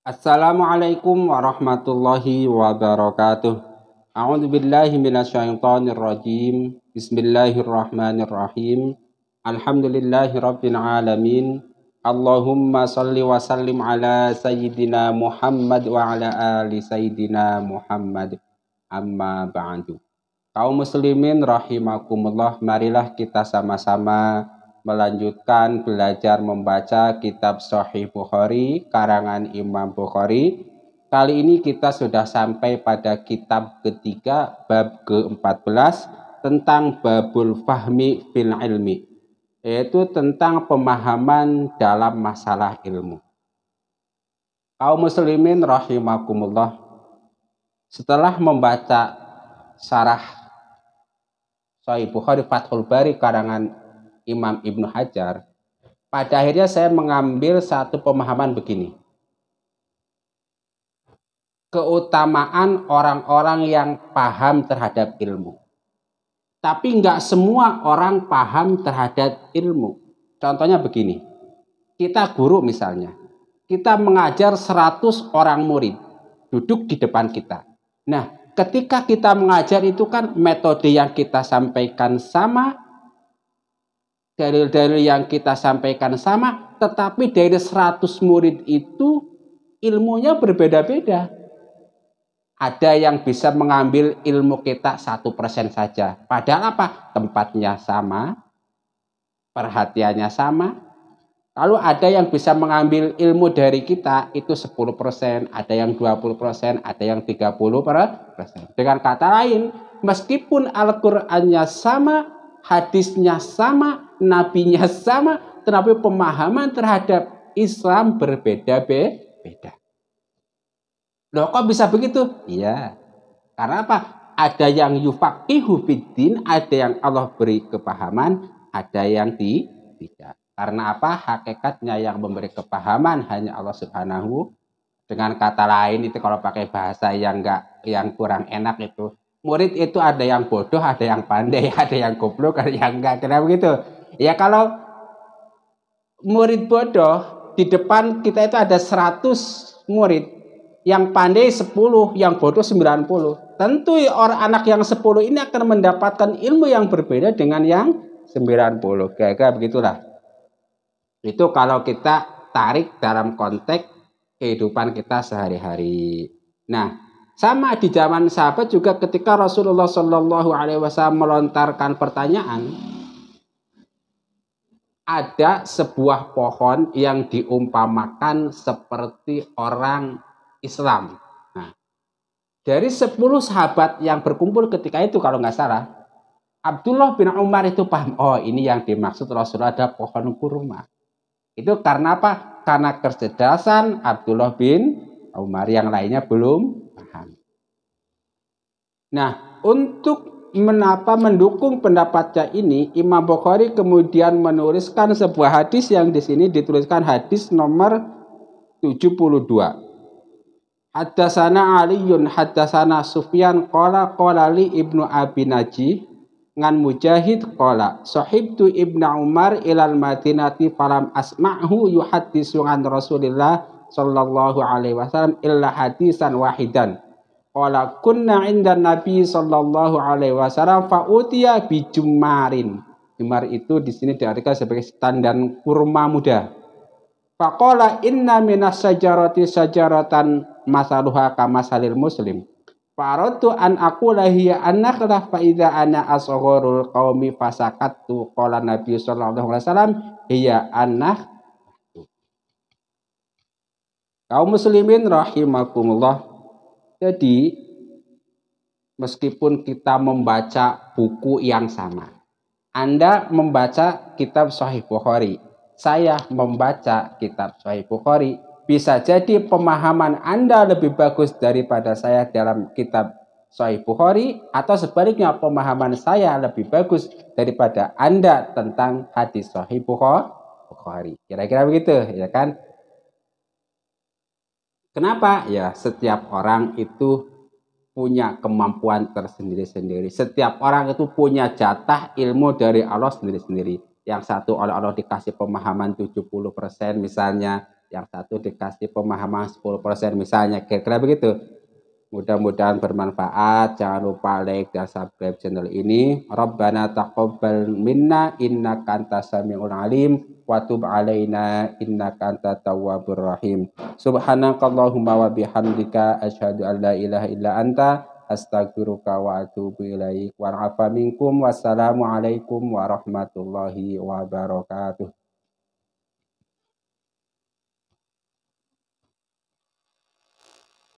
Assalamualaikum warahmatullahi wabarakatuh. A'udzu billahi minasyaitonir rajim. Bismillahirrahmanirrahim. Alhamdulillahi rabbil alamin. Allahumma shalli wa sallim ala sayyidina Muhammad wa ala ali sayyidina Muhammad. Amma ba'du. Kaum muslimin rahimakumullah, marilah kita sama-sama melanjutkan belajar membaca kitab Sahih Bukhari karangan Imam Bukhari. Kali ini kita sudah sampai pada kitab ketiga, bab ke-14 tentang babul fahmi fil ilmi, yaitu tentang pemahaman dalam masalah ilmu. Kaum muslimin rahimakumullah, setelah membaca syarah Sahih Bukhari Fathul Bari karangan Imam Ibnu Hajar, pada akhirnya saya mengambil satu pemahaman begini. Keutamaan orang-orang yang paham terhadap ilmu. Tapi nggak semua orang paham terhadap ilmu. Contohnya begini. Kita guru misalnya. Kita mengajar 100 orang murid duduk di depan kita. Nah, ketika kita mengajar itu kan metode yang kita sampaikan sama, dalil-dalil yang kita sampaikan sama, tetapi dari 100 murid itu ilmunya berbeda-beda. Ada yang bisa mengambil ilmu kita 1% saja. Padahal apa? Tempatnya sama, perhatiannya sama. Lalu ada yang bisa mengambil ilmu dari kita itu 10%, ada yang 20%, ada yang 30%. Dengan kata lain, meskipun Al-Qur'annya sama, hadisnya sama, nabinya sama, tetapi pemahaman terhadap Islam berbeda-beda. Loh, kok bisa begitu? Iya. Karena apa? Ada yang yufaqihu fiddin, ada yang Allah beri kepahaman, ada yang tidak. Karena apa? Hakikatnya yang memberi kepahaman hanya Allah Subhanahu. Dengan kata lain itu kalau pakai bahasa yang kurang enak itu, murid itu ada yang bodoh, ada yang pandai, ada yang goblok, ada yang enggak. Kenapa begitu? Ya kalau murid bodoh di depan kita itu ada 100 murid. Yang pandai 10, yang bodoh 90. Tentu anak yang 10 ini akan mendapatkan ilmu yang berbeda dengan yang 90. Kira-kira begitulah. Itu kalau kita tarik dalam konteks kehidupan kita sehari-hari. Nah, sama di zaman sahabat juga ketika Rasulullah Shallallahu Alaihi Wasallam melontarkan pertanyaan, ada sebuah pohon yang diumpamakan seperti orang Islam. Nah, dari 10 sahabat yang berkumpul ketika itu kalau nggak salah, Abdullah bin Umar itu paham, oh ini yang dimaksud Rasulullah ada pohon kurma. Itu karena apa? Karena kecerdasan Abdullah bin Umar, yang lainnya belum paham. Nah, untuk mendukung pendapatnya ini, Imam Bukhari kemudian menuliskan sebuah hadis yang di sini dituliskan hadis nomor 72. Haddatsana Aliyun haddatsana Sufyan qala li Ibnu Abi Najih ngan Mujahid qala sahibtu Ibnu Umar ilal Madinati falam asma'hu yuhaddisu an Rasulillah sallallahu alaihi wasallam illa hadisan wahidan qala kunna 'inda Nabi sallallahu alaihi wasallam fa utiya bi jumarin. Jumar itu di sini diartikan sebagai tandan kurma muda. Faqala inna minas sajarati sajaratan masaluha kamasalil muslim. Fa'aratu an aqula hiya an-nakhlah fa idza ana asgharul qaumi fasakattu qala Nabi sallallahu alaihi wasallam hiya an-nakh. Kaum muslimin rahimakumullah. Jadi meskipun kita membaca buku yang sama, Anda membaca kitab Sahih Bukhari, saya membaca kitab Sahih Bukhari, bisa jadi pemahaman Anda lebih bagus daripada saya dalam kitab Sahih Bukhari, atau sebaliknya pemahaman saya lebih bagus daripada Anda tentang hadis Sahih Bukhari. Kira-kira begitu, ya kan? Kenapa? Ya, setiap orang itu punya kemampuan tersendiri-sendiri. Setiap orang itu punya jatah ilmu dari Allah sendiri-sendiri. Yang satu oleh Allah dikasih pemahaman 70% misalnya, yang satu dikasih pemahaman 10% misalnya, kira-kira begitu. Mudah-mudahan bermanfaat. Jangan lupa like dan subscribe channel ini. Rabbana taqabbal minna innaka antas samiul alim wa tub alaina innaka antat tawwabur rahim. Subhanakallahumma wa bihamdika asyhadu an la ilaha illa anta astaghfiruka wa atubu ilaik. Wa afa minkum. Wassalamu alaikum warahmatullahi wabarakatuh.